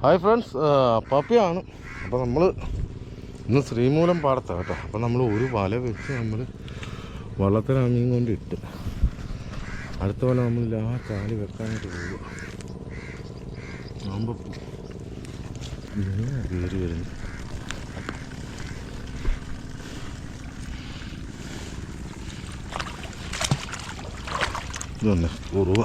Hi friends, പപ്പിയാണ്. അപ്പോൾ നമ്മൾ ഇന്ന് ശ്രീമൂലം പാടത്താണ് കേട്ടോ. അപ്പോൾ നമ്മൾ ഒരു വല വെച്ച് നമ്മൾ വള്ളത്തിൽ മീൻ കൊണ്ട് ഇട്ട് അടുത്ത വല നമ്മൾ ആ ചാലി വെക്കാനായിട്ട് പോവുക. ആകുമ്പോൾ കയറി വരുന്നു. ഇതന്നെ കുറവ.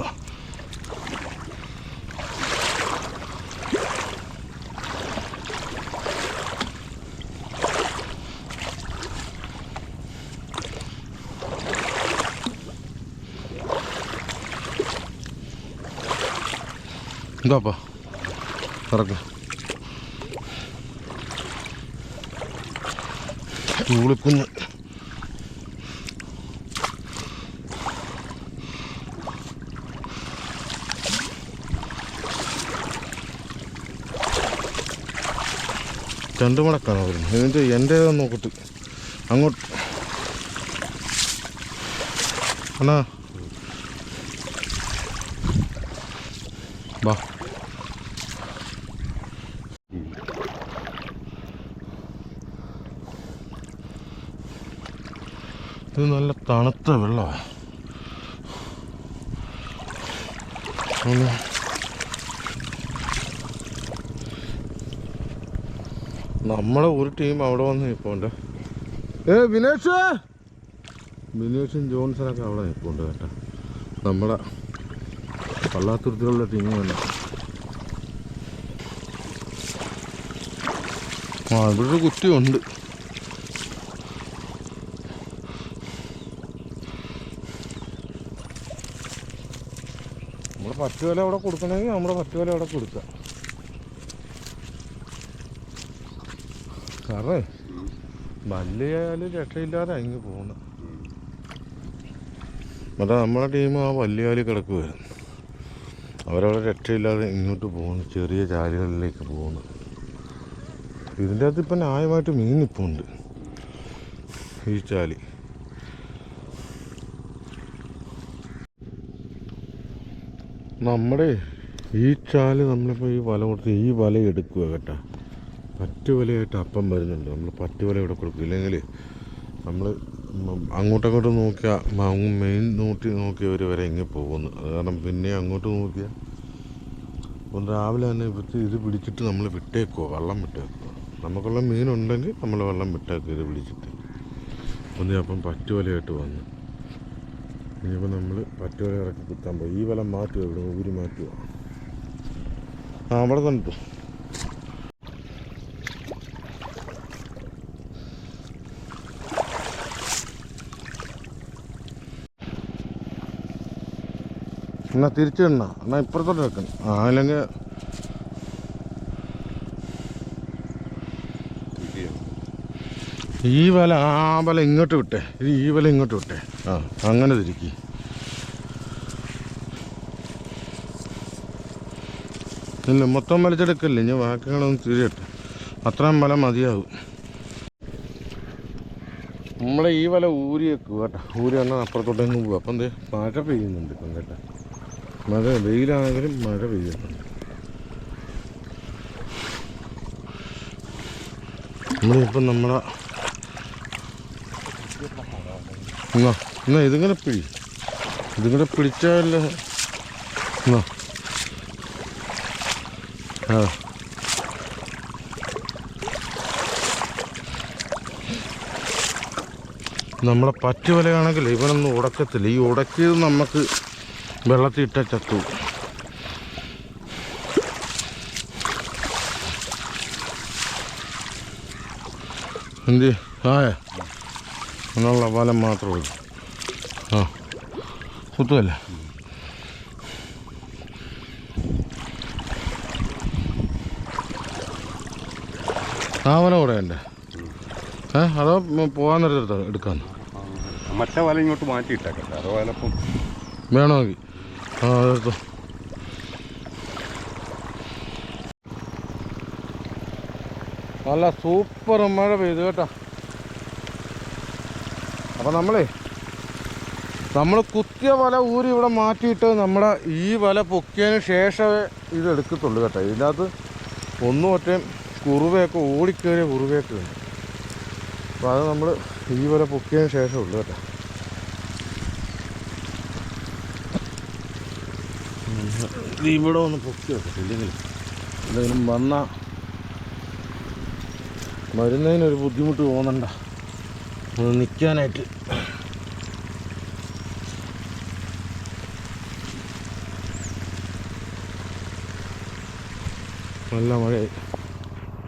എന്താപ്പാ ഇറക്ക ചൂളിക്കുഞ്ഞ്. രണ്ട് മടക്കാണ് വരുന്നത്. ഇതിൻ്റെ എൻ്റേതെന്ന് നോക്കിട്ട് അങ്ങോട്ട് അണ്ണാ വാ. ഇത് നല്ല തണുത്ത വെള്ളമാണ്. നമ്മളെ ഒരു ടീം അവിടെ വന്ന് നിൽപ്പുണ്ട്. വിനേഷും ജോൺസണൊക്കെ അവിടെ നിൽപ്പുണ്ട് കേട്ടോ. നമ്മുടെ പള്ളാത്തുരുത്തിലുള്ള ടീം തന്നെ. ഇവിടെ ഒരു കുറ്റിയുണ്ട്. നമ്മുടെ പറ്റുവില അവിടെ കൊടുക്കണമെങ്കിൽ നമ്മുടെ പറ്റുവില അവിടെ കൊടുക്കാം. കാരണം വല്യായാലും രക്ഷയില്ലാതെ അങ്ങ് പോകണം. മറ്റേ നമ്മളെ ടീം ആ വല്യാല് കിടക്കുമായിരുന്നു. അവരവിടെ രക്ഷയില്ലാതെ ഇങ്ങോട്ട് പോകുന്നു, ചെറിയ ചാലുകളിലേക്ക് പോകുന്നു. ഇതിൻ്റെ അകത്ത് ഇപ്പം ന്യായമായിട്ട് മീൻ ഇപ്പം ഉണ്ട്. ഈ ചാലി നമ്മുടെ ഈ ചാല് നമ്മളിപ്പോൾ ഈ വല കൊടുത്ത് ഈ വല എടുക്കുക കേട്ടോ. പറ്റുവലയായിട്ട് അപ്പം വരുന്നുണ്ട്. നമ്മൾ പറ്റുവല ഇവിടെ കൊടുക്കും. ഇല്ലെങ്കിൽ നമ്മൾ അങ്ങോട്ടങ്ങോട്ട് നോക്കിയാൽ മെയിൻ നോക്കിയവർ വരെ ഇങ്ങനെ പോകുന്നു. അത് കാരണം പിന്നെ അങ്ങോട്ട് നോക്കിയാൽ ഒന്ന് രാവിലെ തന്നെ ഇത് പിടിച്ചിട്ട് നമ്മൾ വിട്ടേക്കുമോ, വെള്ളം വിട്ടേക്കുമോ. നമുക്കുള്ള മീനുണ്ടെങ്കിൽ നമ്മൾ വെള്ളം വിട്ടേക്കുക. ഇത് പിടിച്ചിട്ട് ഒന്ന് അപ്പം പറ്റുവലയായിട്ട് വന്ന് ഇനിയിപ്പോൾ നമ്മൾ പറ്റുവല ഇറക്കി കുത്താൻ പോയി. ഈ വല മാറ്റുക, ഇവിടെ ഊരി മാറ്റുക. അവിടെ കണ്ടു. എന്നാൽ തിരിച്ചിടണ എന്നാൽ ഇപ്പുറത്തോട്ട് വെക്കണം. അല്ലെങ്കിൽ ഈ വല ആ വല ഇങ്ങോട്ട് വിട്ടേ, ഇത് ഈ വല ഇങ്ങോട്ട് വിട്ടേ. ആ അങ്ങനെ തിരിക്കി. ഇല്ല മൊത്തം വലിച്ചെടുക്കല്ലേ, ഇനി ബാക്കികളൊന്നും തിരിയട്ടെ. അത്രയും വല മതിയാവും. നമ്മളെ ഈ വല ഊരി വെക്കുക കേട്ടോ. ഊരി വന്നാൽ അപ്പുറത്തോട്ടേന്ന് പോകും. അപ്പം എന്തേ മഴ പെയ്യുന്നുണ്ട് ഇപ്പം കേട്ടോ. മഴ വെയിലാണെങ്കിലും മഴ പെയ്യുന്നുണ്ട്. നമ്മളിപ്പം നമ്മളെ എന്നാ ഇതിങ്ങനെ ഇതിങ്ങനെ പിടിച്ചാലേ എന്നാ ആ നമ്മളെ പറ്റുവലയാണെങ്കിൽ ഇവനൊന്നും ഉടക്കത്തില്ല. ഈ ഉടക്കിയത് നമുക്ക് വെള്ളത്തിൽ ഇട്ട ചത്തു. എന്ത് ആയ എന്നുള്ള വലം മാത്രമേ ഉള്ളൂ. ആ കുത്തുമല്ലേ. ആ വല കൂടെ ഉണ്ട്. അതോ പോകാൻ നേരത്തെ എടുക്കാന്ന് മറ്റേ വല ഇങ്ങോട്ട് മാറ്റിയിട്ടേക്കട്ടെ. അതോ വലപ്പം വേണമെങ്കിൽ ആ അതെടുത്തോ. നല്ല സൂപ്പർ മഴ പെയ്തു കേട്ടോ. അപ്പോൾ നമ്മൾ കുത്തിയ വല ഊരി ഇവിടെ മാറ്റിയിട്ട് നമ്മുടെ ഈ വല പൊക്കിയതിന് ശേഷമേ ഇത് എടുക്കത്തുള്ളൂ കേട്ടോ. ഇതിനകത്ത് ഒന്നും ഒറ്റയും കുറുവയൊക്കെ ഓടിക്കയറിയ കുറുവയൊക്കെ ഉണ്ട്. അപ്പോൾ അത് നമ്മൾ ഈ വല പൊക്കിയതിന് ശേഷമുള്ളൂ കേട്ടോ. ഇവിടെ ഒന്ന് പൊക്കി വെക്കട്ടെ, ഇല്ലെങ്കിൽ എന്തെങ്കിലും വന്നാൽ വരുന്നതിനൊരു ബുദ്ധിമുട്ട് തോന്നണ്ട, ഒന്ന് നിൽക്കാനായിട്ട്. നല്ല മഴയായി.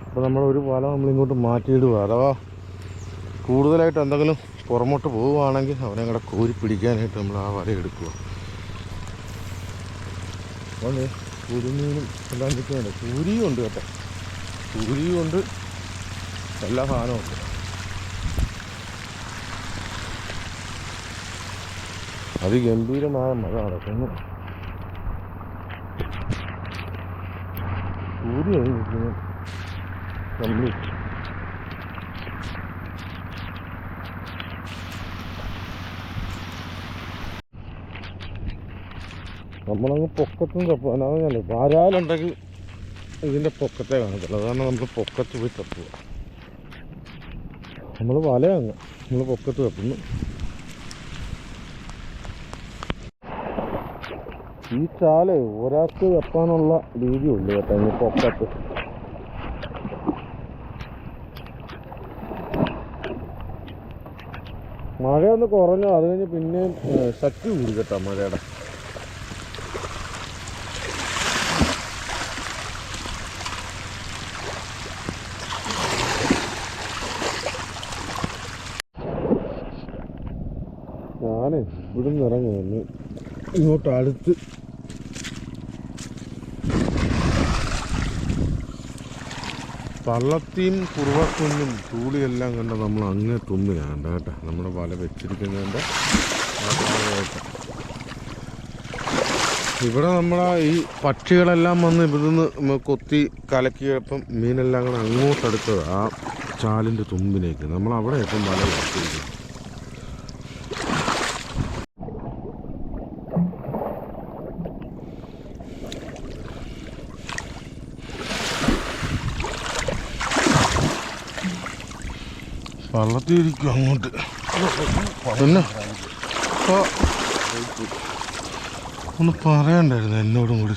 അപ്പോൾ നമ്മളൊരു വല നമ്മളിങ്ങോട്ട് മാറ്റിയിടുക. അഥവാ കൂടുതലായിട്ട് എന്തെങ്കിലും പുറമോട്ട് പോവുകയാണെങ്കിൽ അവനെ കൂടെ കോരി പിടിക്കാനായിട്ട് നമ്മൾ ആ വല എടുക്കുക. അപ്പോൾ കുരുമീനും എല്ലാം നിൽക്കുന്നുണ്ട്. കൂരിയും ഉണ്ട് കേട്ടോ, കൂരിയും ഉണ്ട്, എല്ലാ സാധനവും ഉണ്ട്. അതിഗംഭീരമായ മഴ നടക്കുന്നു. കൂരിയായി നിൽക്കുന്നു കംപ്ലീറ്റ്. നമ്മളങ്ങ് പൊക്കത്തും തപ്പുക. അതാണല്ലേ വരാലുണ്ടെങ്കിൽ ഇതിൻ്റെ പൊക്കത്തെ കാണത്തില്ല, അതാണ് നമ്മൾ പൊക്കത്ത് പോയി തപ്പുക. നമ്മൾ വലയങ്ങ് നമ്മൾ പൊക്കത്ത് തപ്പുന്നു. ഈ ചാല് ഒരാൾക്ക് തപ്പാനുള്ള രീതിയുള്ളൂ കേട്ടോ ഈ പൊക്കത്ത്. മഴയൊന്ന് കുറഞ്ഞു, അത് കഴിഞ്ഞ് പിന്നെയും ശക്തി കൂടി കേട്ടോ മഴയുടെ. ഞാനേ ഇവിടുന്ന് ഇറങ്ങുന്നു ഇങ്ങോട്ട് അടുത്ത്. പള്ളത്തിയും കുറുവക്കുഞ്ഞും തൂളിയെല്ലാം കണ്ട നമ്മൾ അങ്ങേ തുമ്മിലാണ് കേട്ടോ നമ്മുടെ വല വെച്ചിരിക്കുന്നതിൻ്റെ. ഇവിടെ നമ്മളെ ഈ പക്ഷികളെല്ലാം വന്ന് ഇവിടുന്ന് കൊത്തി കലക്കിയപ്പം മീനെല്ലാം കൂടെ അങ്ങോട്ടടുത്തത് ആ ചാലിൻ്റെ തുമ്പിലേക്ക്. നമ്മളവിടെ ഇപ്പം വല വെച്ചിരിക്കുന്നു. വള്ളത്തിരിക്കും അങ്ങോട്ട്. പിന്നെ ഒന്ന് പറയണ്ടായിരുന്നു എന്നോടും കൂടി.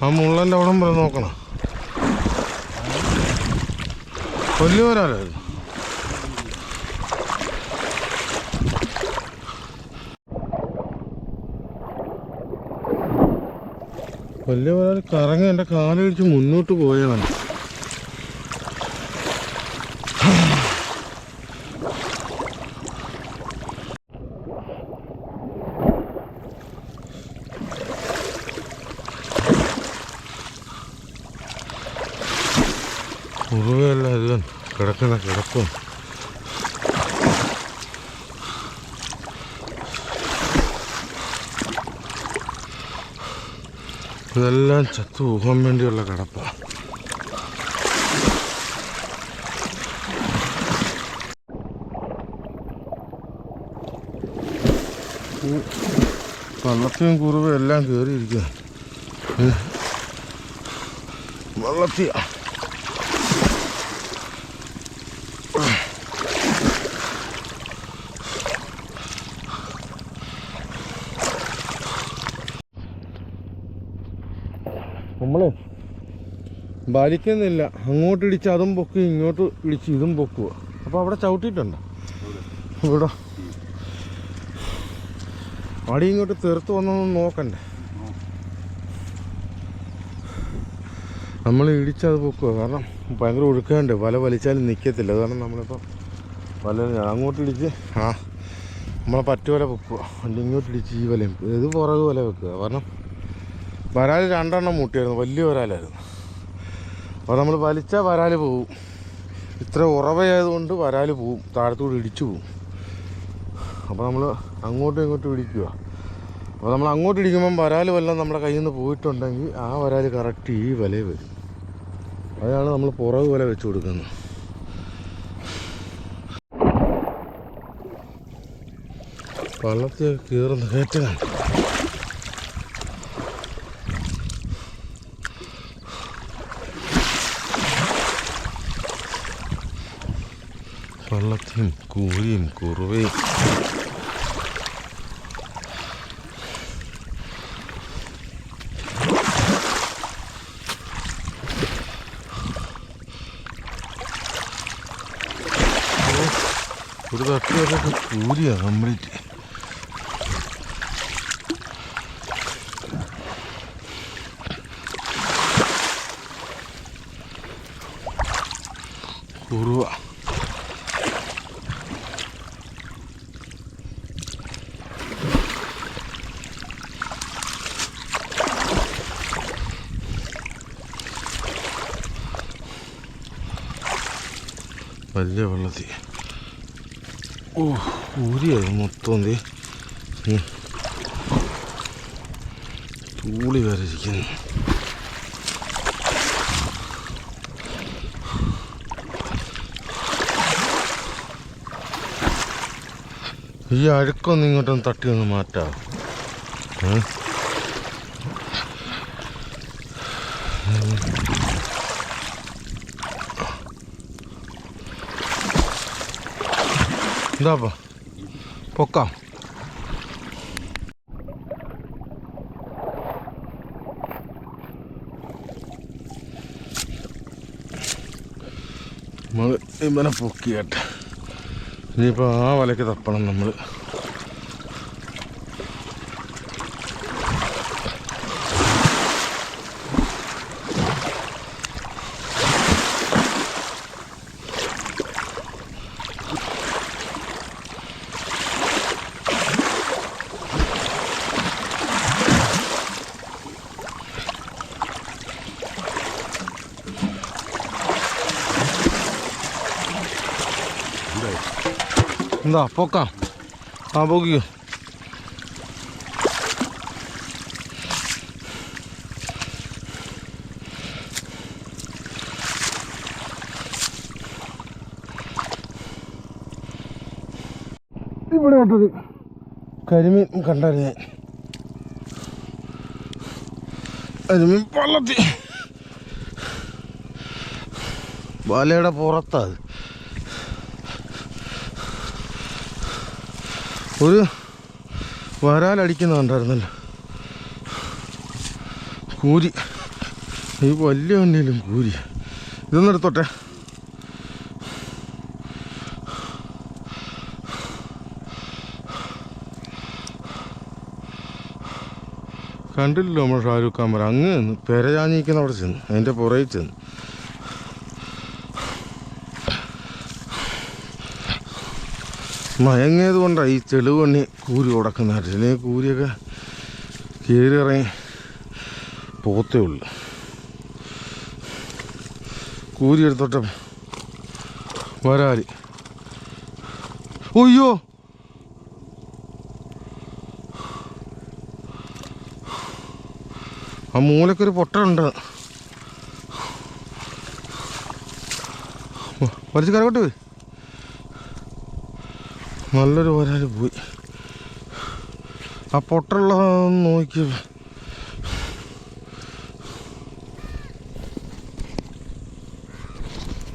ആ മുള്ളൻ്റെ അവിടം വരെ നോക്കണം. വലിയ വരാലായിരുന്നു. വലിയ വരാൽ കറങ്ങി എൻ്റെ കാലടിച്ച് മുന്നോട്ട് പോയതാണ്. മുറിവല്ല ഇത് കിടക്കുന്ന കിടപ്പും. ഇതെല്ലാം ചത്തു പോകാൻ വേണ്ടിയുള്ള കിടപ്പാണ്. വള്ളത്തിയും കുറുവയും എല്ലാം കയറിയിരിക്കുക. വള്ളത്തിയ നമ്മൾ വലിക്കുന്നില്ല. അങ്ങോട്ടിടിച്ച് അതും പൊക്കി, ഇങ്ങോട്ട് ഇടിച്ച് ഇതും പൊക്കുക. അപ്പോൾ അവിടെ ചവിട്ടിയിട്ടുണ്ടോ? ഇവിടെ അടി ഇങ്ങോട്ട് തെറുത്ത് വന്നൊന്നും നോക്കണ്ടേ. നമ്മൾ ഇടിച്ചത് പൊക്കുക. കാരണം ഭയങ്കര ഒഴുക്കാണ്ട് വല വലിച്ചാലും നിൽക്കത്തില്ല. കാരണം നമ്മളിപ്പോൾ വല അങ്ങോട്ടിടിച്ച് നമ്മളെ പറ്റുവല പൊക്കുക, അല്ലെങ്കിൽ ഇങ്ങോട്ടിടിച്ച് ഈ വലയും ഇത് പുറകു വല വെക്കുക. കാരണം വരാൽ 2 എണ്ണം മുട്ടിയായിരുന്നു, വലിയ വരാലായിരുന്നു. അപ്പോൾ നമ്മൾ വലിച്ചാൽ വരാൽ പോവും. ഇത്ര ഉറവയായതുകൊണ്ട് വരാൽ പോവും, താഴത്തോട് ഇടിച്ചു പോവും. അപ്പോൾ നമ്മൾ അങ്ങോട്ടും ഇങ്ങോട്ടും ഇടിക്കുക. അപ്പോൾ നമ്മൾ അങ്ങോട്ട് ഇടിക്കുമ്പം വരാൽ വല്ലതും നമ്മുടെ കയ്യിൽ നിന്ന് പോയിട്ടുണ്ടെങ്കിൽ ആ വരാൽ കറക്റ്റ് ഈ വലയിൽ വരും. അതാണ് നമ്മൾ പുറകു വല വെച്ച് കൊടുക്കുന്നത്. വള്ളത്തിൽ കയറുന്ന കയറ്റമാണ്. വള്ളത്തിനും കൂരിയും കുറുവയും ഒരു തട്ടി വരൊക്കെ കൂലിയാണ് കംപ്ലീറ്റ്. കുറുവ വലിയ വെള്ളത്തിൽ. ഓ ഊരിയത് മൊത്തം തൂളി വരെ ഇരിക്കുന്നു. ഈ അഴുക്കൊന്നും ഇങ്ങോട്ടൊന്ന് തട്ടി ഒന്ന് മാറ്റാം. എന്താപ്പാ പൊക്കാം. നമ്മൾ ഇവനെ പൊക്കിയാട്ടെ. ഇനിയിപ്പോൾ ആ വലയ്ക്ക് തപ്പണം നമ്മൾ. എന്താ പൊക്കാം. ആ പൊക്കിയോ. ഇവിടെ കേട്ടത് കരിമീൻ കണ്ടായിരുന്നു ഞാൻ. കരിമീൻ വള്ളത്തി വലയുടെ പുറത്താത്. ഒരു വരാലടിക്കുന്ന കണ്ടായിരുന്നല്ലോ. കൂരി ഈ വലിയ വണ്ടിയിലും കൂരി. ഇതൊന്നും എടുത്തോട്ടെ. കണ്ടില്ലല്ലോ നമ്മൾ ഷാരൂഖ് ഖാൻ പറ അങ്ങ് പെരചാഞ്ഞിരിക്കുന്ന അവിടെ ചെന്ന് അതിൻ്റെ പുറകിൽ ചെന്ന്. മയങ്ങിയത് കൊണ്ടാണ് ഈ തെളിവ് പണി കൂരി ഉടക്കുന്നതായിട്ട്. അല്ലെങ്കിൽ കൂരിയൊക്കെ കയറി ഇറങ്ങി പോത്തേ ഉള്ളു. കൂരി എടുത്തോട്ടെ. വരാല്. ഒയ്യോ ആ മൂലക്കൊരു പൊട്ടുണ്ട്. വലിച്ച് കരകോട്ട് പോയി. നല്ലൊരു വരാല് പോയി. ആ പൊട്ടുള്ളതൊന്ന് നോക്കി.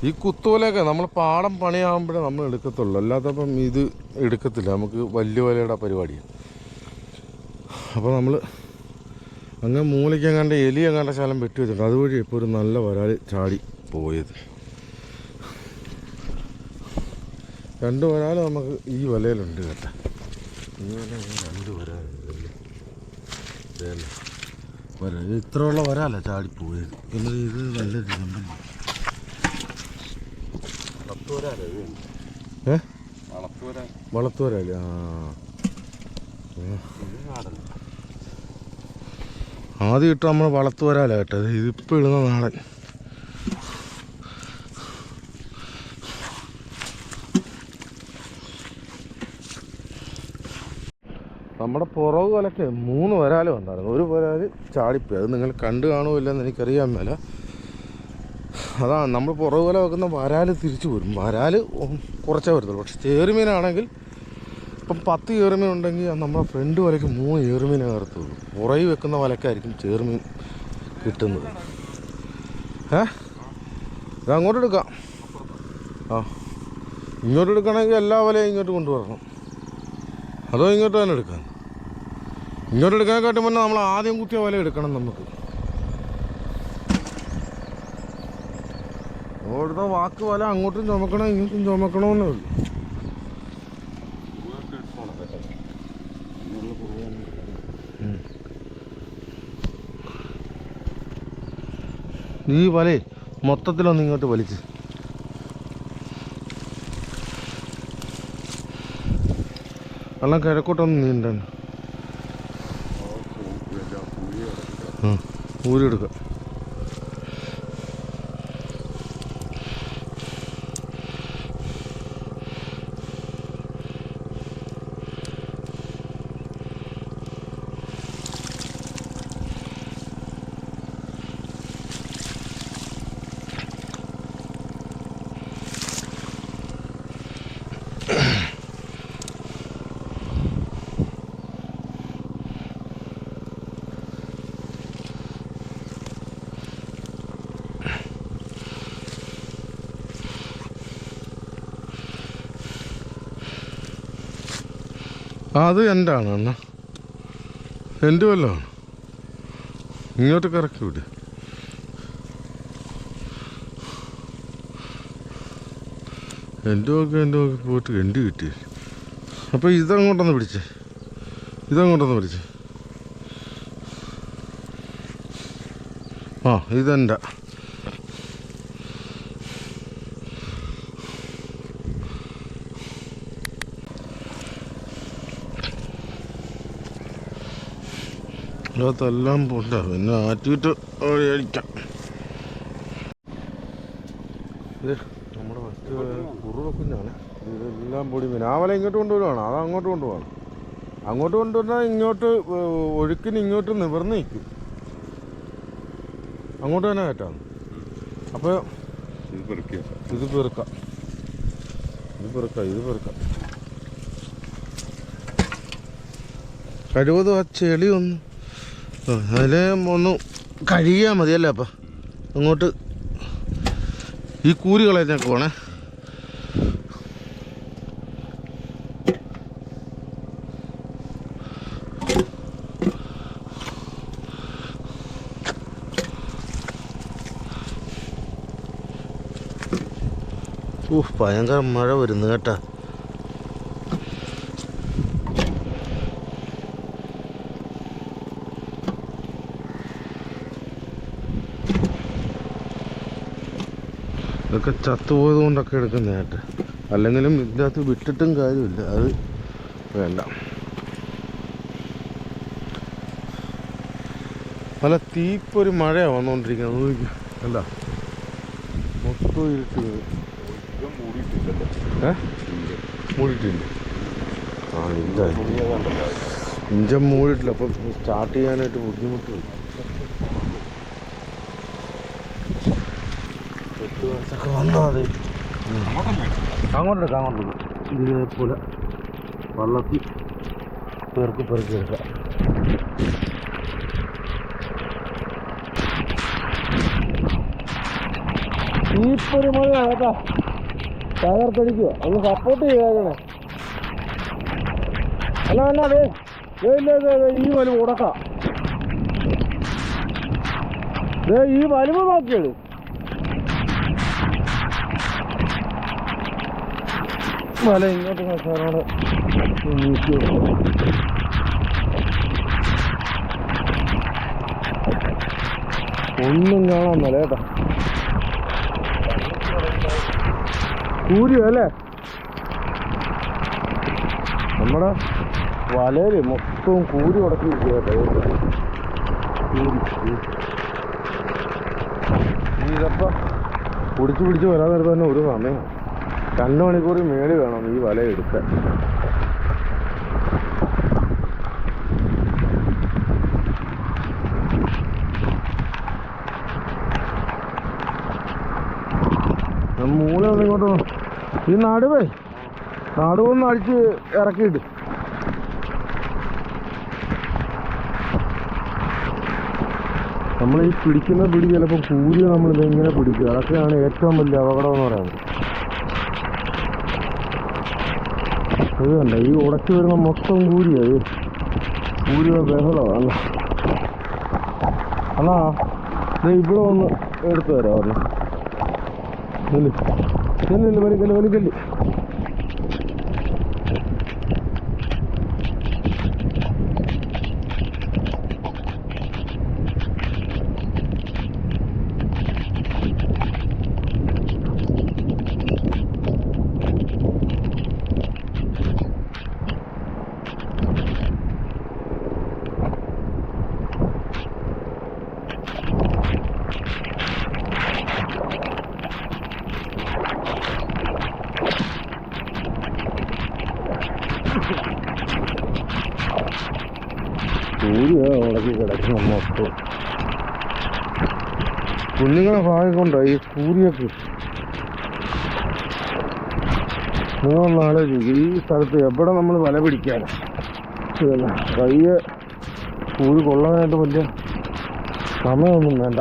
ഈ കുത്തുവലയൊക്കെ നമ്മൾ പാടം പണിയാകുമ്പോഴേ നമ്മൾ എടുക്കത്തുള്ളൂ. അല്ലാത്തപ്പം ഇത് എടുക്കത്തില്ല. നമുക്ക് വലിയ വലയുടെ പരിപാടിയാണ്. അപ്പോൾ നമ്മൾ അങ്ങനെ മൂലയ്ക്ക് എങ്ങാണ്ട് എലി എങ്ങാണ്ട ശാലം വെട്ടി വെച്ചിട്ടുണ്ട്. അതുവഴി ഇപ്പോൾ ഒരു നല്ല വരാൽ ചാടി പോയത്. രണ്ട് വരാൽ നമുക്ക് ഈ വലയിലുണ്ട് കേട്ടോ. ഈ വല രണ്ട് വരാലുണ്ട്. വരാൽ ഇത്രയുള്ള വരാല ചാടിപ്പോയത്. പിന്നെ ഇത് നല്ലൊരു നമ്പർ. വളത്തുവരാല്. ആദ്യം ഇട്ട് നമ്മൾ വളത്തുവരാല കേട്ടത്. ഇതിപ്പോൾ ഇടുന്ന നാടൻ. നമ്മുടെ പുറകു വലക്ക് 3 വരാൽ വന്നായിരുന്നു. ഒരു വരാൽ ചാടിപ്പോയി. അത് നിങ്ങൾ കണ്ടു കാണുമില്ലെന്ന് എനിക്കറിയാൻ മേല. അതാണ് നമ്മൾ പുറകു വല വെക്കുന്ന വരാൽ തിരിച്ചു പോരും. വരാൽ കുറച്ചേ വരത്തുള്ളൂ. പക്ഷെ ചേറുമീനാണെങ്കിൽ ഇപ്പം 10 ഏറുമീൻ ഉണ്ടെങ്കിൽ നമ്മുടെ ഫ്രണ്ട് വലയ്ക്ക് 3 ഏറുമീനെ കയറത്തുള്ളൂ. പുറകിൽ വെക്കുന്ന വലക്കായിരിക്കും ചേറുമീൻ കിട്ടുന്നത്. ഇത് അങ്ങോട്ട് എടുക്കാം. ആ, ഇങ്ങോട്ട് എടുക്കണമെങ്കിൽ എല്ലാ വലയും ഇങ്ങോട്ട് കൊണ്ടുവരണം. അതോ ഇങ്ങോട്ട് തന്നെ എടുക്കാം? ഇങ്ങോട്ട് എടുക്കാനെക്കാട്ടും മുന്നേ നമ്മൾ ആദ്യം കുത്തിയ വല എടുക്കണം. നമുക്ക് ഓടുന്ന വാക്ക് വല അങ്ങോട്ടും ചുമക്കണം ഇങ്ങോട്ടും ചുമക്കണമെന്നേ ഉള്ളൂ. ഈ വലേ മൊത്തത്തിലൊന്ന് ഇങ്ങോട്ട് വലിച്ച് വെള്ളം കിഴക്കോട്ടൊന്ന് നീണ്ടൻ ഊരിയെടുക്കാം. അത് എൻ്റെ ആണ് അണ്ണ, എൻ്റെ വല്ലതാണ്. ഇങ്ങോട്ട് കറക്കി വിട്. എൻ്റെ നോക്കി പോയിട്ട് എൻ്റെ കിട്ടി. അപ്പോൾ ഇതങ്ങോട്ടൊന്ന് പിടിച്ചേ, ഇതങ്ങോട്ടൊന്ന് പിടിച്ചേ. ആ, ഇതെൻ്റെ. അതിനകത്തെല്ലാം പോണ്ട, പിന്നെ ആറ്റിയിട്ട് അടിക്കാം. ഇത് നമ്മുടെ ഫസ്റ്റ് കുറുവക്കുഞ്ഞാണ്. ഇതെല്ലാം പൊടി മീൻ. ആ വല ഇങ്ങോട്ട് കൊണ്ടുവരുവാണ്, അത് അങ്ങോട്ട് കൊണ്ടുപോകണം. അങ്ങോട്ട് കൊണ്ടുവന്നാൽ ഇങ്ങോട്ട് ഒഴുക്കിന് ഇങ്ങോട്ട് നിവർന്ന് നിൽക്കും. അങ്ങോട്ട് തന്നെ കയറ്റാണ്. അപ്പോൾ ഇത് പെറുക്കാം, ഇത് പെറുക്കാം. കഴിവതും ആ ചെളി അതിലെ ഒന്ന് കഴുകിയാൽ മതിയല്ലേ. അപ്പം അങ്ങോട്ട് ഈ കൂരി കളഞ്ഞൊക്കെ വേണേ. ഭയങ്കര മഴ വരുന്നു കേട്ടാ. ഇതൊക്കെ ചത്തുപോയത് കൊണ്ടൊക്കെ എടുക്കുന്നതായിട്ട്. അല്ലെങ്കിലും ഇതിൻ്റെ അകത്ത് വിട്ടിട്ടും കാര്യമില്ല, അത് വേണ്ട. നല്ല തീപ്പൊരു മഴയാണ് വന്നുകൊണ്ടിരിക്കുന്നത്. അല്ല മൊത്തം ഇരുട്ട് മൂടിയിട്ടില്ല. ആ, ഇല്ല, ഇഞ്ചം മൂടിയിട്ടില്ല. അപ്പം സ്റ്റാർട്ട് ചെയ്യാനായിട്ട് ബുദ്ധിമുട്ട് വരും. ഒക്കെ വന്നാൽ അങ്ങോട്ടെടുക്കാം. ഇതേപോലെ വള്ളത്തിൽ പെറുക്കി എടുക്കാം. ഈപ്പൊരു മഴ കേട്ടാ, തകർത്തടിക്കുക. ഒന്ന് സപ്പോർട്ട് ചെയ്യാതെ. അല്ല അതെ, ഈ വലിവ് ഉടക്കാം. ഈ വലിവ് നോക്കിയത് വല ഇങ്ങോട്ട് നോക്കാനാണ്. ഒന്നും കാണാൻ മേല കേട്ടാ. കൂരിയോ അല്ലേ? നമ്മുടെ വലയില് മൊത്തവും കൂരി ഉടക്കിയിരിക്കുക കേട്ടോ. ഇതപ്പം പിടിച്ച് വരാൻ നേരത്തെ തന്നെ ഒരു സമയം 2 മണിക്കൂർ മേളി വേണം ഈ വല എടുക്കാൻ. മൂല ഇങ്ങോട്ട് ഈ നടുവൊന്ന് അടിച്ച് ഇറക്കിയിട്ട് നമ്മൾ ഈ പിടിക്കുന്ന പിടി ചിലപ്പോൾ കൂരി നമ്മൾ ഇങ്ങനെ പിടിക്കുക. അതൊക്കെയാണ് ഏറ്റവും വലിയ അപകടം എന്ന് പറയുന്നത്. ഇത് കണ്ട ഈ ഉടച്ചു വരുന്ന മൊത്തം കൂരിയായി. കൂരിയ ബഹളമാണ്. അണ്ണാ ഇവിടെ വന്ന് എടുത്തു തരാം പറഞ്ഞു. ചെല്ലില്ല വലിക്കല് വലിക്കല്. കൂരിയാ ഉടക്കി കിടക്കുന്ന മൊത്തം. കുഞ്ഞുങ്ങളെ ഭാഗം ഈ കൂരിയൊക്കെ. നിങ്ങളൊന്ന് ആലോചിക്കും, ഈ സ്ഥലത്ത് എവിടെ നമ്മൾ വല പിടിക്കാനാ? കയ്യെ കൂരി കൊള്ളാനായിട്ട് വലിയ സമയമൊന്നും വേണ്ട.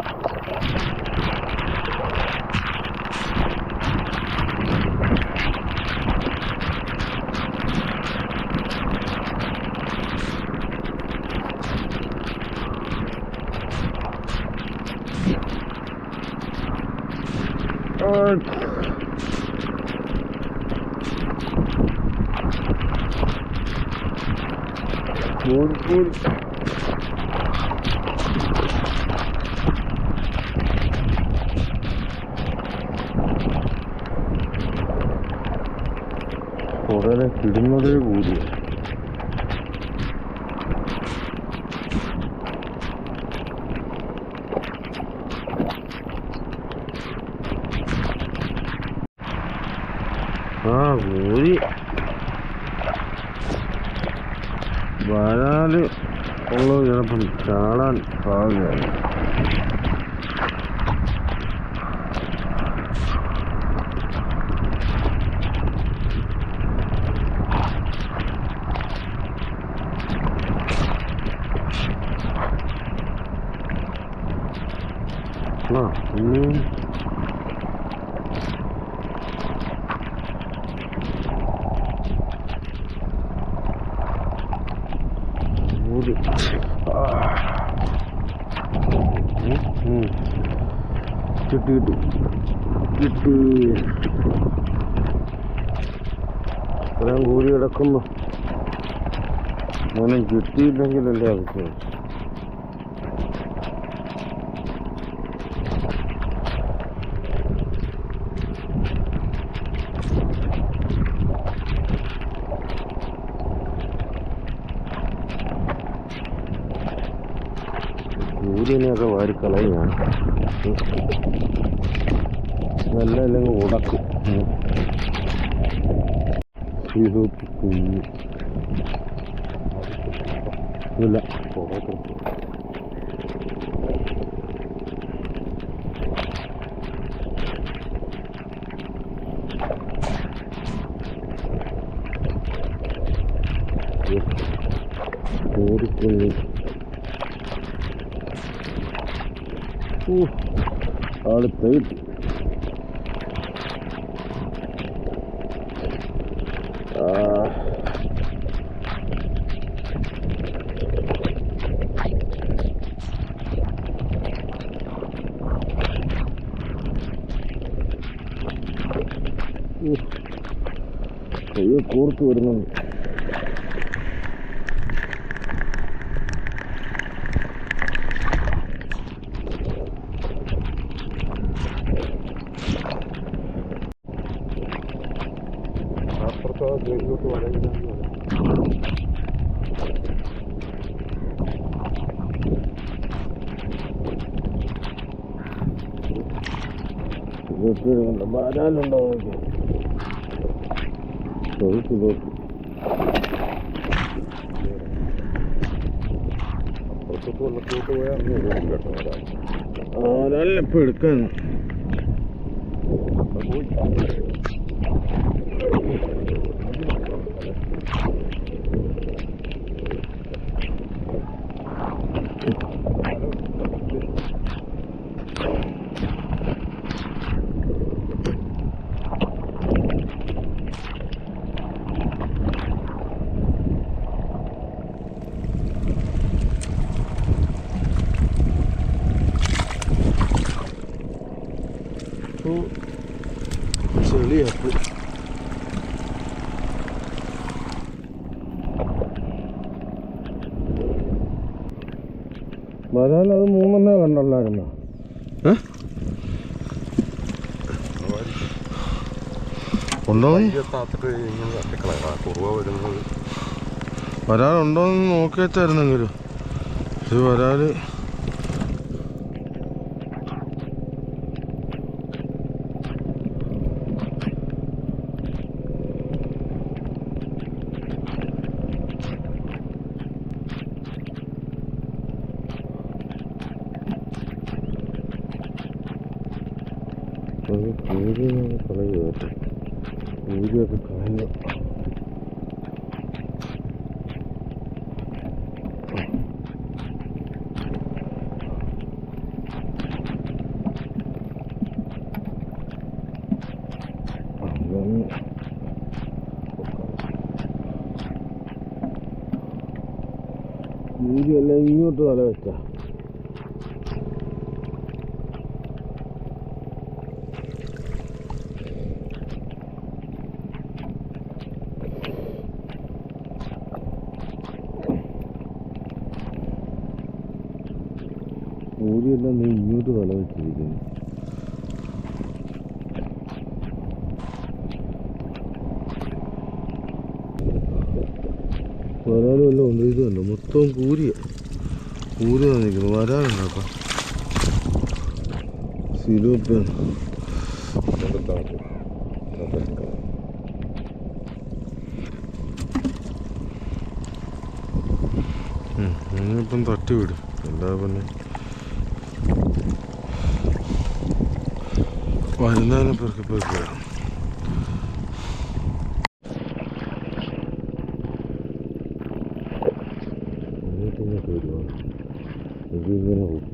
ഉടനെ കിടുന്നതേ കൂടി. കൂരി വരാല് ഉള്ളത് ചിലപ്പം ചാടാൻ സാധ്യതയാണ്. കിട്ടി ഇത്രയും കൂലി കിടക്കുമ്പോ അങ്ങനെ കിട്ടിയില്ലെങ്കിലല്ലേ ആവശ്യം. കൂലിനെയൊക്കെ വാരിക്കളയാണ്. നല്ല അല്ലെങ്കിൽ ഉടക്കും. കുഞ്ഞ് ഇല്ല കോരിക്കുഞ്ഞ്. അടുത്ത കയ്യെ കോർത്ത് വരുന്നുണ്ട്. അപ്പുറത്തെ ബ്രേക്കിലോട്ട് വലയില്ല. വരാനുണ്ടോ അപ്പുറത്തോട്ട് വെള്ളത്തോട്ട് പോയാൽ കേട്ടോ വരാനല്ല ഇപ്പൊ എടുക്കാൻ പോയി. ചെളിയപ്പ് വരാൻ അത് 3 കണ്ടല്ലായിരുന്നോ? വരാനുണ്ടോന്ന് നോക്കി വെച്ചായിരുന്നെങ്കിലും ഇത് വരാല് കൂരിയൊക്കെ കളയുക കേട്ടോ. കൂരിയൊക്കെ കളയുക. കൂരിയെല്ലാം ഇങ്ങോട്ട് തല വെച്ചാ കൂരിയെല്ലാം നീ ഇങ്ങോട്ട് തല വെച്ചിരിക്കുന്നു. വരാലും എല്ലാം ഉണ്ട്. ഇത് തന്നെ മൊത്തം കൂരി നിൽക്കുന്നു. വരാനുണ്ടാക്കാം സിലോപ്പിയാണ്. ഇനിയിപ്പം തട്ടി വിടും. എന്താ പിന്നെ വരുന്നതിനെ പെറുക്കി വരാം. എന്നിട്ടിങ്ങോട്ട് വരുവാണ്. ഇതിങ്ങനെ പോകും.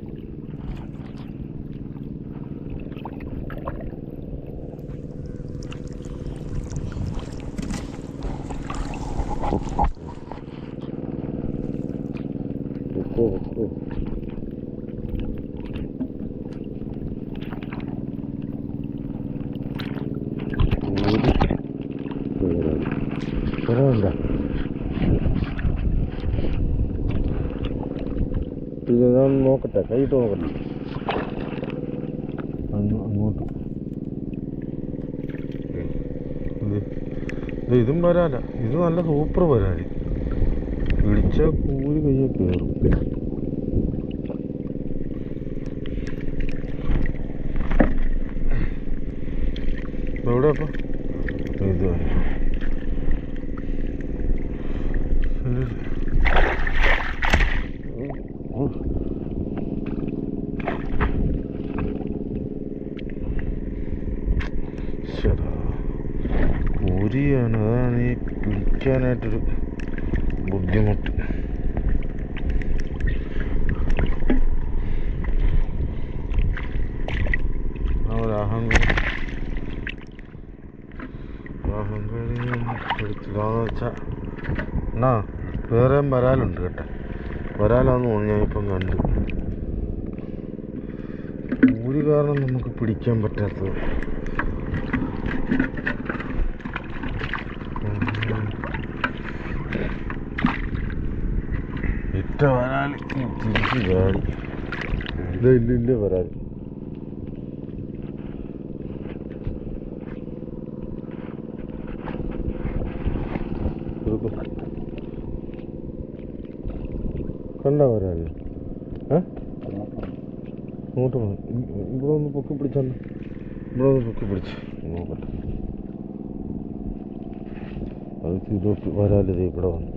ഇത് ഞാൻ നോക്കട്ടെ, കൈയിട്ട് നോക്കട്ടെ. അങ്ങോട്ട് ഇതും വരാല. ഇത് നല്ല സൂപ്പർ വരാല്. പിടിച്ച കൂരി കയ്യെ കയറും. എവിടെ അപ്പം ഇത് കൂരിയാണ്. അതാണ് ഈ പിടിക്കാനായിട്ടൊരു ബുദ്ധിമുട്ട്. ആ ഒരു അഹങ്കാരം എടുത്തില്ലാന്ന് വെച്ചാൽ എന്നാ വേറെയും വരാലുണ്ട് കേട്ടോ. വരാലാന്ന് തോന്നുന്നു. ഞാനിപ്പം കണ്ട് കൂരി കാരണം നമുക്ക് പിടിക്കാൻ പറ്റാത്തത്. ഇറ്റ വരാൽ തിരിച്ച് ചാടി. ഇല്ല വരാൽ. കണ്ട വരാല്. അങ്ങോട്ട് പോകണം. ഇവിടെ ഒന്ന് പൊക്കി പിടിച്ചാണ്. ഇവിടെ ഒന്ന് പൊക്കി പിടിച്ച് നോക്കട്ടെ. അത് സിലോപ്പി വരാലിത് ഇവിടെ വന്നു.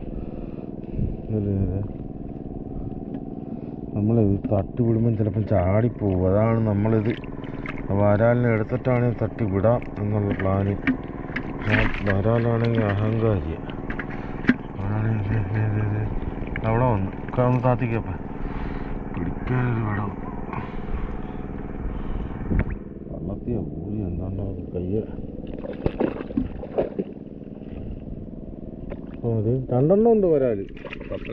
നമ്മളിത് തട്ടി വിടുമ്പം ചിലപ്പം ചാടിപ്പോവും. അതാണ് നമ്മളിത് വരാലിനെ എടുത്തിട്ടാണെങ്കിൽ തട്ടി വിടാം എന്നുള്ള പ്ലാന്. വരാലാണെങ്കിൽ അഹങ്കാരിയ. അവിടെ വന്നു. ഒന്ന് താത്തിക്കപ്പം പിടിക്കാനൊരു വിടം. വള്ളത്തിയ പൂരി എന്താണ്ടോ കയ്യ. അത് 2 ഉണ്ട് വരാല്.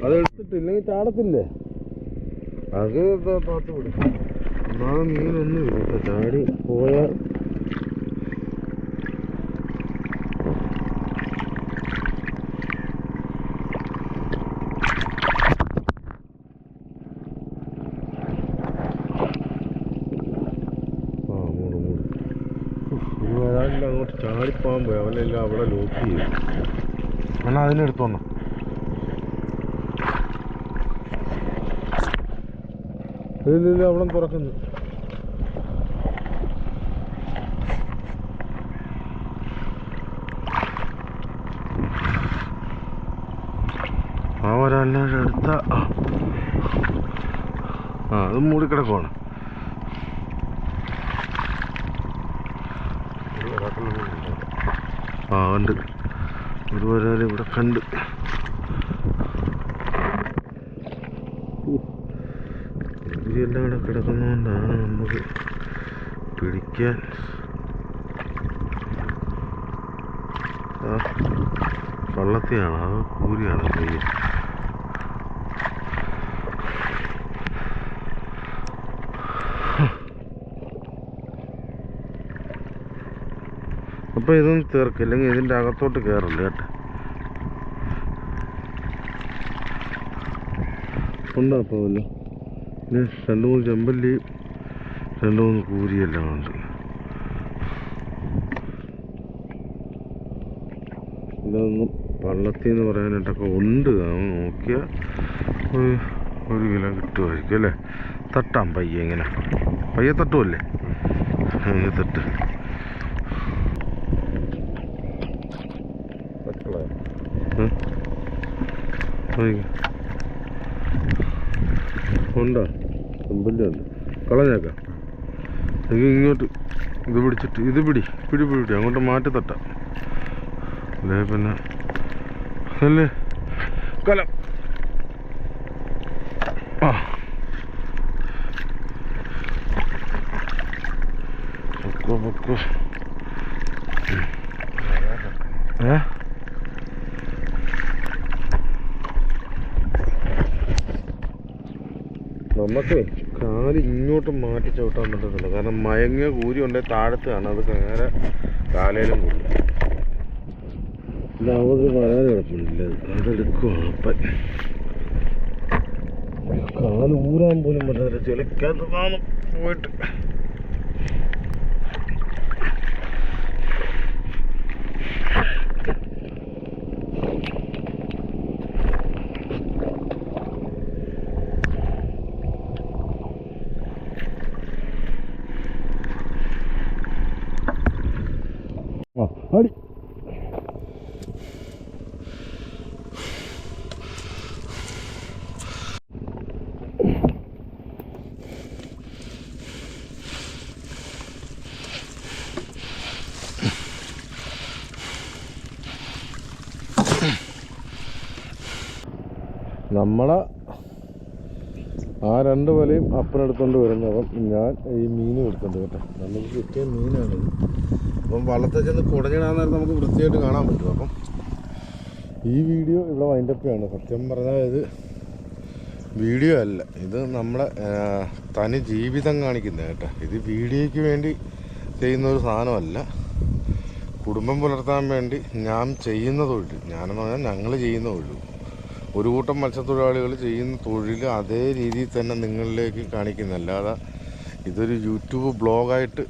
അതെടുത്തിട്ടില്ലെങ്കിൽ ചാടത്തില്ലേ. അത് താത്ത് വിടും. ഒന്നാമത് മീനൊന്നും ഇല്ല. ചാടി പോയാൽ ചാടിപ്പോകാൻ പോയി, അവനെല്ലാം അവിടെ ലോക്ക് ചെയ്യും. എന്നാൽ അതിനെടുത്തോണം. ഇല്ല അവിടെ തുറക്കുന്നു. അവരെല്ലാം എടുത്ത അത് മൂടിക്കിടക്കുവാണ്. ഉണ്ട് ഒരു വരാൽ ഇവിടെ കണ്ട്. ഇവരെല്ലാം ഇവിടെ കിടക്കുന്നതുകൊണ്ടാണ് നമുക്ക് പിടിക്കാൻ. വള്ളത്തിയാണ്, അത് കൂരിയാണ് കയ്യിൽ. അപ്പോൾ ഇതൊന്നും തീർക്കും, ഇല്ലെങ്കിൽ ഇതിൻ്റെ അകത്തോട്ട് കയറില്ല കേട്ടോ. ഉണ്ടോ അപ്പോൾ വല്ലോ? പിന്നെ 2-3 ചെമ്പല്ലിയും 2-3 കൂരിയെല്ലാം ഉണ്ട്. ഇതൊന്നും വള്ളത്തിൽ എന്ന് പറയാനായിട്ടൊക്കെ ഉണ്ട്. നോക്കിയാൽ ഒരു കിലോ കിട്ടുമായിരിക്കും അല്ലേ? തട്ടാം പയ്യെ, ഇങ്ങനെ പയ്യെ തട്ടുമല്ലേ? അങ്ങനെ തട്ട്. ഉണ്ടോ? ചെമ്പല്ലി ഉണ്ട്. കളഞ്ഞേക്കാം. ഇങ്ങോട്ട് ഇത് പിടിച്ചിട്ട് ഇത് പിടി അങ്ങോട്ട് മാറ്റി തട്ടാം. അല്ലേ പിന്നെ അല്ലേ കലം. ആ പൊക്കോ നമുക്ക് കാല് ഇങ്ങോട്ട് മാറ്റി ചവിട്ടാൻ പറ്റത്തില്ല, കാരണം മയങ്ങിയ കൂരി ഉണ്ടെങ്കിൽ താഴത്താണ്, അത് നേരെ കാലയിലും കൊള്ളും. അവിടെ വരാൻ കിടപ്പുന്നില്ല, അതെടുക്കുവാണ്. അപ്പം കാല് ഊരാൻ പോലും പറ്റത്തില്ല, ചെളിക്കകത്ത് പോയിട്ട്. അടി നമ്മളെ ആ 2 വലയും അപ്പനെടുത്തോണ്ട് വരുന്നപ്പം ഞാൻ ഈ മീൻ എടുത്തോണ്ട് കേട്ടോ. നമുക്ക് കിട്ടിയ മീനാണ്. അപ്പം വള്ളത്തിൽ ചെന്ന് കുടഞ്ഞിടാൻ നേരം നമുക്ക് വൃത്തിയായിട്ട് കാണാൻ പറ്റും. അപ്പം ഈ വീഡിയോ ഇവിടെ വൈൻഡപ്പാണ്. സത്യം പറഞ്ഞാൽ ഇത് വീഡിയോ അല്ല, ഇത് നമ്മുടെ തനി ജീവിതം കാണിക്കുന്നത് കേട്ടോ. ഇത് വീഡിയോയ്ക്ക് വേണ്ടി ചെയ്യുന്ന ഒരു സാധനമല്ല. കുടുംബം പുലർത്താൻ വേണ്ടി ഞാൻ ചെയ്യുന്ന തൊഴിൽ, ഞാനെന്ന് പറഞ്ഞാൽ ഞങ്ങൾ ചെയ്യുന്ന തൊഴിൽ, ഒരു കൂട്ടം മത്സ്യത്തൊഴിലാളികൾ ചെയ്യുന്ന തൊഴിൽ അതേ രീതിയിൽ തന്നെ നിങ്ങളിലേക്ക് കാണിക്കുന്ന, അല്ലാതെ ഇതൊരു യൂട്യൂബ് ബ്ലോഗായിട്ട്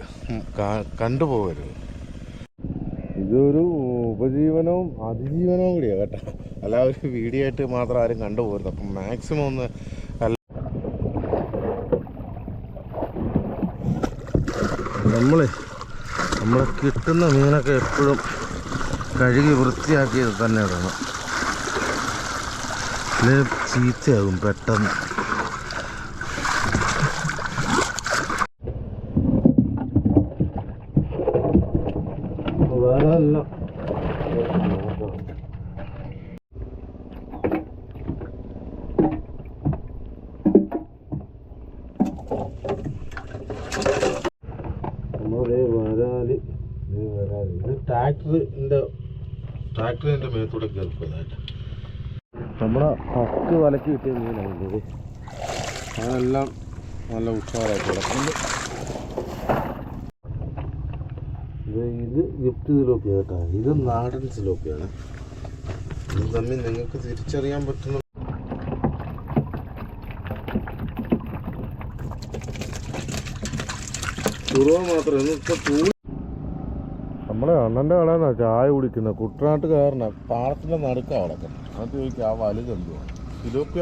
കണ്ടുപോകരുത്. ഇതൊരു ഉപജീവനവും അതിജീവനവും കൂടിയാണ് കേട്ടോ, അല്ല ഒരു വീഡിയോ ആയിട്ട് മാത്രം ആരും കണ്ടുപോകരുത്. അപ്പം മാക്സിമം ഒന്ന് നമ്മളെ കിട്ടുന്ന മീനൊക്കെ എപ്പോഴും കഴുകി വൃത്തിയാക്കിയത് തന്നെ ഇടണം, അല്ലെങ്കിൽ ചീത്തയാകും പെട്ടെന്ന്. വേറെ അല്ല വരാല്. ഇത് ട്രാക്ടറിൻ്റെ മേത്തൂടെ കേൾക്കുന്നതായിട്ട് നമ്മളെ ഫസ്റ്റ് വലക്ക് കിട്ടിയ മീനാണ് ഇത്. അതെല്ലാം നല്ല ഉഷാറായിട്ട് കിടക്കുന്നുണ്ട്. ഇത് ഗിഫ്റ്റ് സിലോപ്പിയ കേട്ടോ, ഇത് നാടൻ സിലോപ്പിയാണ്. ഇത് തമ്മിൽ നിങ്ങൾക്ക് തിരിച്ചറിയാൻ പറ്റുന്ന കുറവ് മാത്രമേ. ഇപ്പോൾ നമ്മളെ അണ്ണൻ്റെ കടന്നാ ചായ കുടിക്കുന്ന കുട്ടനാട്ടുകാരനാ പാടത്തിൻ്റെ നടുക്കാണ് കിടക്കുന്നത് അത് ചോദിക്കുക ആ വലുത് എന്തുവാ ഫിലോപ്പിയ